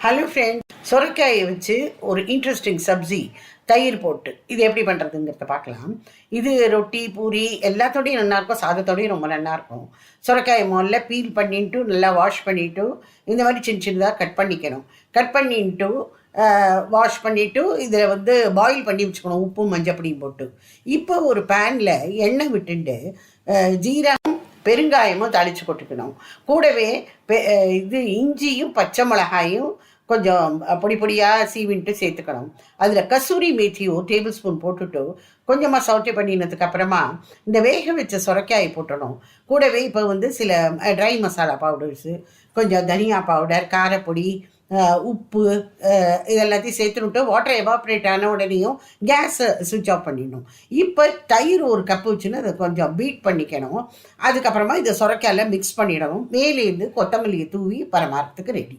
Hello friends, சொரக்காயை வச்சு ஒரு interesting sabzi தயிர் போட்டு இது எப்படி பண்ணுறதுங்கிறத பார்க்கலாம். இது ரொட்டி பூரி எல்லாத்தோடையும் நல்லாயிருக்கும், சாதத்தோடையும் ரொம்ப நல்லாயிருக்கும். சொரக்காயை முதல்ல பீல் பண்ணிட்டு நல்லா வாஷ் பண்ணிவிட்டு இந்த மாதிரி சின்ன சின்னதாக கட் பண்ணிக்கணும். கட் பண்ணிட்டு வாஷ் பண்ணிவிட்டு இதில் பாயில் பண்ணி வச்சுக்கணும், உப்பு மஞ்சப்பொடியும் போட்டு. இப்போ ஒரு பேனில் எண்ணெய் விட்டுண்டு ஜீரகம் பெருங்காயமும் தாளித்து கொட்டுக்கணும். கூடவே இஞ்சியும் பச்சை மிளகாயும் கொஞ்சம் பொடி பொடியாக சீவின்ட்டு சேர்த்துக்கணும். அதில் கசூரி மேத்தி ஒரு டேபிள் ஸ்பூன் போட்டுட்டு கொஞ்சமாக சவுட்டை பண்ணினதுக்கு அப்புறமா இந்த வேக வச்ச சுரைக்காயை போட்டணும். கூடவே இப்போ சில ட்ரை மசாலா பவுடர்ஸு, கொஞ்சம் தனியா பவுடர், காரப்பொடி, உப்பு இதெல்லாத்தையும் சேர்த்துனுட்டு வாட்டர் எவாப்ரேட் ஆன உடனேயும் கேஸை சுவிட்ச் ஆஃப் பண்ணிடணும். இப்போ தயிர் ஒரு கப்பு வச்சுன்னு அதை கொஞ்சம் பீட் பண்ணிக்கணும். அதுக்கப்புறமா இதை சுரைக்காயில் மிக்ஸ் பண்ணிடணும். மேலேருந்து கொத்தமல்லியை தூவி பரமாறத்துக்கு ரெடி.